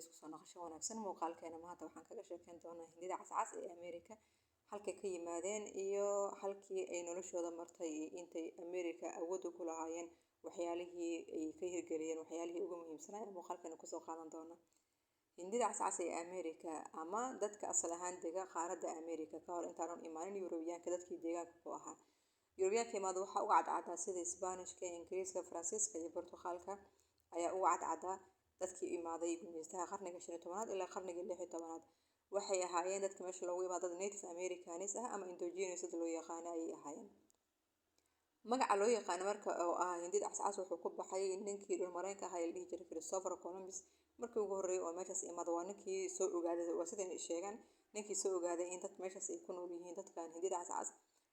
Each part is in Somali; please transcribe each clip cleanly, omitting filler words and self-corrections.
isku soo noqosho wanaagsan. Muuqaalkeena maanta waxaan kaga sheekeyn doonaa hindida cascas ee Ameerika, halkay ka yimaadeen iyo halkii ay noloshooda martay iyo intay Ameerika awood u lahaayeen, waxyaalihii ay ka hirgeliyeen, waxyaalihii ugu muhiimsanaa ee muuqaalkeena kusoo qaadan doona. Hindida cascas ee Ameerika ama dadka asal ahaan dega qaaradda Ameerika ka hor intaanan imaanin Yurubiyaanka, dadkii deegaanka ku ahaa. Yurubiyaanka imaado waxaa uga cadcada sida Isbaanishka, Ingiriiska, Faransiiska iyo Boortaqiiska ayaa uga cadcada dadkii imaaday gumeystaha qarniga 15aad ilaa qarniga 16aad. Waxay ahaayeen dadka meesha loogu imaado dad Native Americans ah ama Indigenous dad loo yaqaan ayay ahaayeen. Magaca loo yaqaan marka oo ah hindida cascas wuxuu ku baxay ninkii dhul Mareenka ahaa ee la dhihi jiray Christopher Columbus. Markii ugu horreeyay oo meeshaas imaado waa ninkii soo ogaaday, waa sida ay sheegaan, ninkii soo ogaaday in dad meeshaas ay ku nool yihiin dadkan hindida cascas.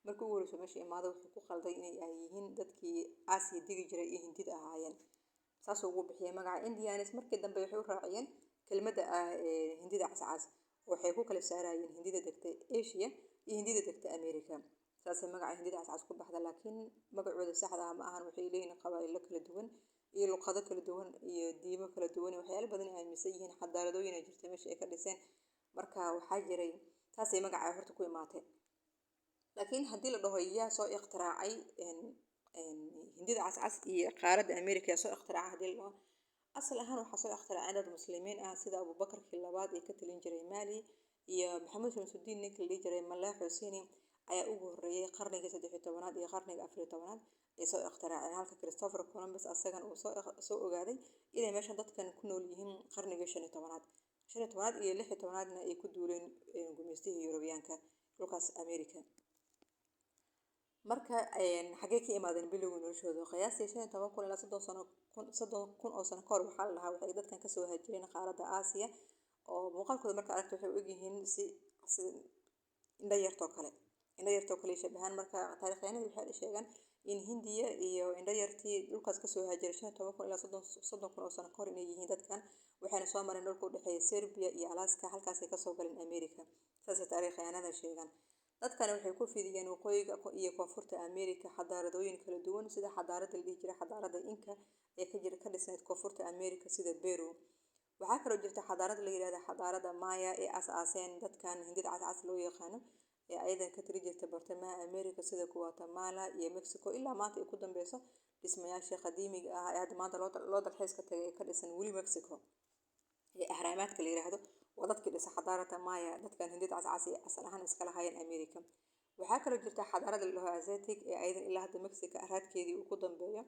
Markii ugu horreysay meesha imaado wuxuu ku qalday inay ay yihiin dadkii Aasiya degi jiray iyo hindida ahaayeen. saas ugu bixiyay magaca Indians. Markii dambe waxay u raaciyeen kelmadda ah hindida cascas, waxay ku kala saarayeen hindida degta Asia iyo hindida degta Ameerika. saasay magaca hindida cascas ku baxda, laakiin magacooda saxda ah ma ahan. Waxay leeyihiin qabaa'ilo kala duwan iyo luqado kala duwan iyo diimo kala duwan, waxyaalo badan ay aaminsan yihiin, xadaaradooyin ay jirtay meesha ay ka dhiseen. Marka waxaa jiray taasay magaca horta ku imaatay. laakiin haddii la dhaho yaa soo ikhtiraacay hindida cascas iyo qaaradda Ameerika yaa soo ikhtiraacay hadii la dhaho, asal ahaan waxaa soo ikhtiraacay dad muslimiin ah sida Abubakarkii labaad ee ka talin jiray Mali iyo Maxamed Shamsuddin ninkii la dhihi jiray Mallah Husseini ayaa ugu horreeyay qarniga 13aad iyo qarniga 14aad ay soo ikhtiraaceen. Halka Christopher Columbus asagana uu soo ogaaday inay meesha dadkan ku nool yihiin qarniga 15aad iyo 16aadna ay ku duuleen gumeystihii Yurubiyaanka dhulkaas Ameerika. Marka xagee ka imaadeen bilowgii noloshooda qiyaastii 15 ilaa 30 oo sano kahor waxaa la dhahaa waxay dadkan ka soo hajireen qaaradda Aasiya oo muuqaalkooda marka aragto waxay u egyihiin si indho yartoo kale shabahan. Marka taariikhyahanadu waxay sheegaan in Hindiya iyo indho yartii dhulkaas ka soo hajiray 15 ilaa 30 oo sano kahor inay yihiin dadkan, waxayna soo mareen dhulka u dhexeeya Serbia iyo Alaska, halkaasay ka soo galeen Ameerika. saasay taariikhyahanada sheegaan. dadkani waxay ku fidiyeen waqooyiga iyo koonfurta Ameerika xadaaradooyin kala duwan sida xadaaradda la dhihi jiray xadaaradda Inca ee ka dhisnayd koonfurta Ameerika sida Peru. waxaa kaloo jirta xadaarad la yiraahdo xadaaradda Maya ee aas-aaseen dadkan hindida cascas loo yaqaano ee ayadan ka tiri jirtay bartamaha Ameerika sida Guatemala iyo Mexico ilaa maanta ay ku dambeyso dhismayaasha qadiimiga ah ee hadda maanta loo dalxiiska tagay ee ka dhisan weli Mexico ee ahraamaadka la yiraahdo. waa dadkii dhisa xadaaradda Maya, dadkan hindida cascas ee asal ahaan iska lahaayeen Ameerika. waxaa kaloo jirta xadaaradda la dhaho Aztec ee ayadan ilaa hadda Mexico raadkeedii uu ku dambeeyo.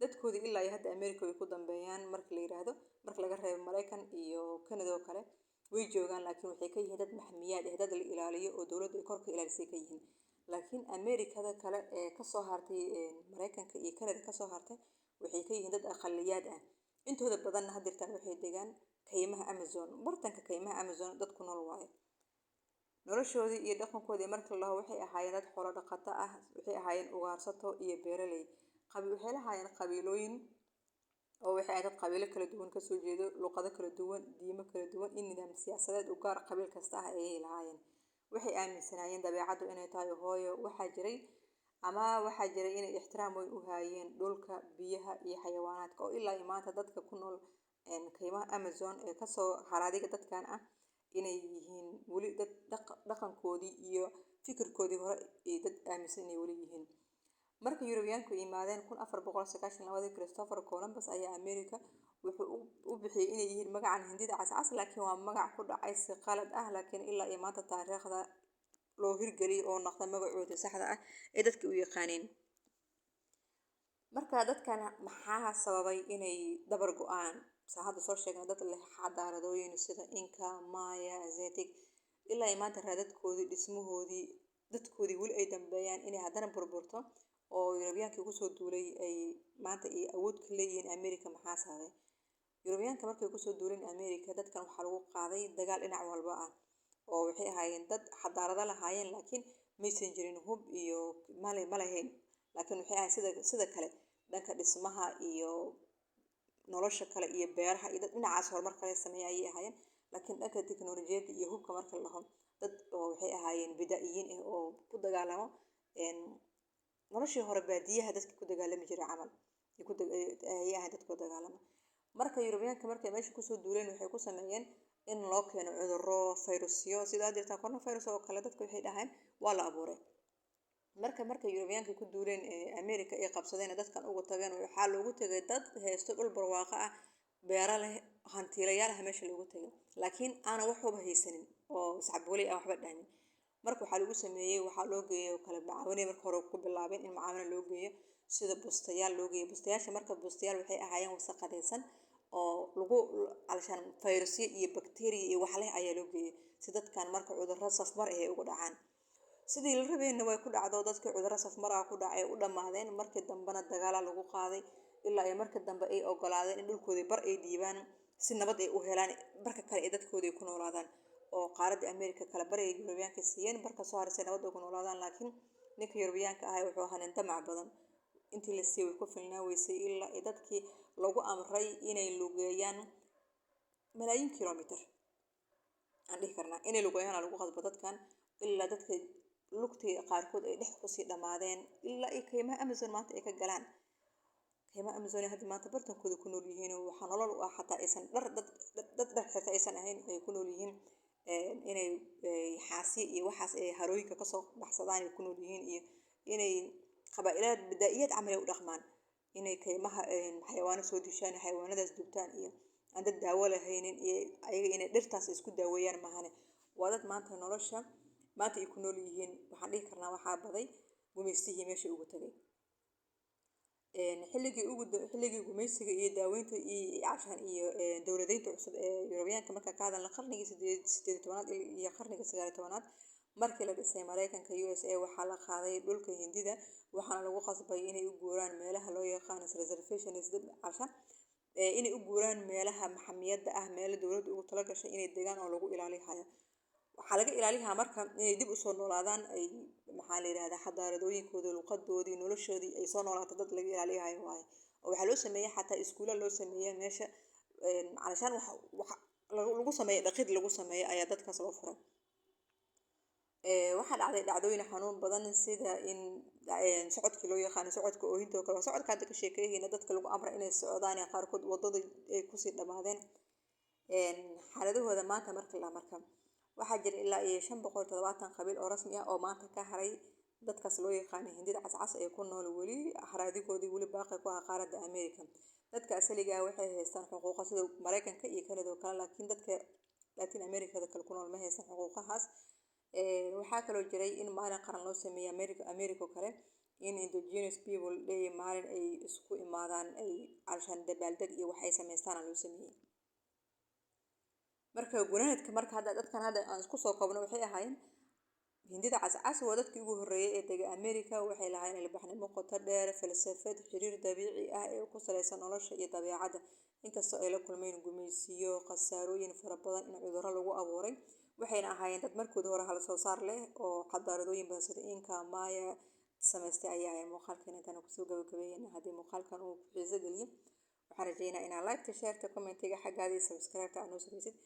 dadkoodii ilaa ay hadda Ameerika way ku dambeeyaan marka la yiraahdo, marka laga reebo Mareykan iyo Canada oo kale way joogaan, laakiin waxay ka yihiin dad maxmiyaad ah, dad la ilaaliyo oo dowladda ay korka ilaalisay ka yihiin. laakiin Ameerikada kale ee ka soo hartay Mareykanka iyo Canada ka soo hartay waxay ka yihiin dad aqaliyaad ah. intooda badanna hadda waxay degaan kaymaha Amazon, bartanka kaymaha Amazon dad ku nool waaye. noloshoodii iyo dhaqankoodii marka la dhaho waxay ahaayeen dad xoolo dhaqato ah, waxay ahaayeen ugaarsato iyo beeraley. waxay lahaayeen qabiilooyin oo waxay ahayd dad qabiilo kala duwan ka soo jeedo, luqado kala duwan, diimo kala duwan, in nidaam siyaasadeed u gaar qabiil kasta ah ayay lahaayeen. waxay aaminsanaayeen dabeecaddu inay tahay hooyo. waxaa jiray inay ixtiraam weyn u haayeen dhulka, biyaha iyo xayawaanaadka oo ilaa maanta dadka ku nool kaymaha Amazon ee kasoo haraadiga dadkan ah inay yihiin weli dad dhaqankoodii iyo fikirkoodii hore ee dad aaminsan inay weli yihiin. marka Yurubiyaanku yimaadeen 1492 Christopher Columbus ayaa Ameerika wuxuu u bixiyay inay yihiin magacan hindida cascas, laakiin waa magac ku dhacay si qalad ah, laakiin ilaa iyo maanta taariikhda loo hirgeliyay oo noqda magacooda saxda ah ee dadka u yaqaaneen. marka dadkan maxaa sababay inay dabar go'aan? hadda soo sheegnay dad leh xadaaradooyin sida Inca, Maya, Aztec ilaa iyo maanta raadadkoodii, dhismahoodii, dadkoodii weli ay dambeeyaan inay haddana burburto oo Yurubiyaanka ugu soo duulay ay maanta ay awood ka leeyihiin Ameerika. maxaa sababay? Yurubiyaanka markay ku soo duuleen Ameerika, dadkan waxaa lagu qaaday dagaal dhinac walba ah oo waxay ahaayeen dad xadaarado lahaayeen, laakiin maysan jirin hub iyo ma lahayn. laakiin waxay ahayd sida kale dhanka dhismaha iyo nolosha kale iyo beeraha iyo dad dhinacaas horumar kale sameeyay ayay ahaayeen. laakiin dhanka tiknoolajiyadda iyo hubka marka la dhaho dad oo waxay ahaayeen bidaa'iyiin ah oo ku dagaalamo noloshii hore baadiyaha dadka ku dagaalami jiray camal ayay ahayd dadka ku dagaalama. marka Yurubiyaanka markay meesha kusoo duuleen waxay ku sameeyeen in loo keeno cudurro fayrusyo sida jirta coronavirus oo kale dadku waxay dhahaan waa la abuuray marka Yurubiyaanka ku duuleen America ay qabsadeen dadkan ugu tageen waxaa loogu tagay dad haysto dhul barwaaqo ah beera leh hantiilayaal ah meesha loogu tagay laakiin aan waxba haysanin oo sacabwali ah waxba dhanin marka waxaa lagu sameeyay waxaa loo geeyay kala macaawinay marka hore ku bilaabeen in macaawina loo geeyo sida bustayaal loo geeyo bustayaasha marka bustayaal waxay ahaayeen wasaqadaysan oo lagu alshan fayrusyo iyo bakteeriya iyo wax leh ayaa loo geeyay si dadkan marka cudurro safmar ah ay ugu dhacaan sidii la rabayna way ku dhacdo dadka cudurro safmar ah ku dhacay u dhamaadeen markii dambena dagaal lagu qaaday ilaa ay markii dambe ay ogolaadeen in dhulkoodii bar ay dhiibaan si nabad ay u helaan barka kale ee dadkoodii ku noolaadaan oo qaaradda America kala bari Yurubiyaanka siiyeen barka soo harsay nabad ugu noolaadaan laakiin ninka Yurubiyaanka ah wuxuu ahaa nin damac badan intii la siiyay ku filnaa weysay ilaa ay dadkii lagu amray inay lugeeyaan malaayiin kiiloomitir aan dhihi karnaa inay lugeeyaan lagu qasbo dadkan ilaa dadka lugtii qaarkood ay dhex ku sii dhamaadeen ilaa ay kaymaha Amazon maanta ay ka galaan kaymaha Amazon hadda maanta bartankooda ku nool yihiin waxa nolol u ah xataa aysan dad xirta aysan ahayn ay ku nool yihiin inay xaasi iyo waxaas ay harooyinka ka soo baxsadaan ay ku nool yihiin iyo inay qabaa'ilad badaa'iyad camal u dhaqmaan inay kaymaha xayawaano soo dishaan xayawaanadaas dubtaan iyo aan dad daawo lahaynin iyo ayaga inay dhirtaas isku daaweeyaan maahane waa dad maanta nolosha maanta ay ku nool yihiin waxaan dhihi karnaa waxaa baday gumeystihii meesha ugu tagay xilligii gumeysiga iyo daaweynta iyo cashan iyo dowladeynta cusub ee Yurubiyaanka marka ka hadalna qarnigii 18aad iyo qarnigii 19aad markii la dhisay Mareykanka USA waxaa la qaaday dhulka Hindida waxaana lagu qasbay inay u guuraan meelaha loo yaqaan reservations dib cashan inay u guuraan meelaha maxamiyada ah meelo dawladdu ugu tala gashay inay deegaan oo lagu ilaaliyo waxaa laga ilaaliyaa marka inay dib u soo noolaadaan ay maxaa la yiraahdaa xadaaradooyinkooda luqadoodii noloshoodii ay soo noolaato dad laga ilaaliyo waaye oo waxaa loo sameeyay xataa iskuulo loo sameeyay meesha calashaan wax lagu sameeyay dhaqid lagu sameeyay ayaa dadkaas loo furay waxaa dhacday dhacdooyin xanuun badan sida in socodkii loo yaqaan socodka oohinta oo kale socodka hadda ka sheekeeyayna dadka lagu amray inay socdaan ee qaarkood wadada ay ku sii dhamaadeen xaaladahooda maanta marka waxaa jira ilaa 570 qabiil oo rasmi ah oo maanta ka haray dadkaas loo yaqaan Hindida cascas ee ku nool wali axraadigoodii wali baaqi ku ah qaaradda America dadka asaliga ah waxay haystaan xuquuqo sida Mareykanka iyo Kanada oo kale laakiin dadka Latin America kale ku nool ma haystaan xuquuqahaas waxaa kaloo jiray in maalin qaran loo sameeyay America kale in indigenous people day maalin ay isku imaadaan ay alshan dabaaldeg iyo waxay sameystaan loo sameeyay marka gunaanadka marka hadda dadkan hadda aan isku soo koobno waxay ahaayeen Hindida cascas waa dadkii ugu horeeyay ee dega America waxay lahaayeen ilbaxnimo qoto dheer falsafad xiriir dabiici ah ee ku saleysan nolosha iyo dabeecadda inkastoo ay la kulmeen gumeysiyo khasaarooyin fara badan in cudurro lagu abuuray waxayna ahaayeen dad markooda hore hal soo saar leh oo xadaaradooyin badan sida Inca Maya samaystay ayaa muuqaalkan intaan ku soo gabagabeeyay haddii muuqaalkan uu xiiso geliyo waxaan rajaynayaa inaad like share commentiga xaggaada subscribe ta aanu samaysid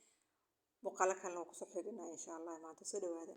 muuqaalkan ku soo xigna insha Allah maanta soo dhawaada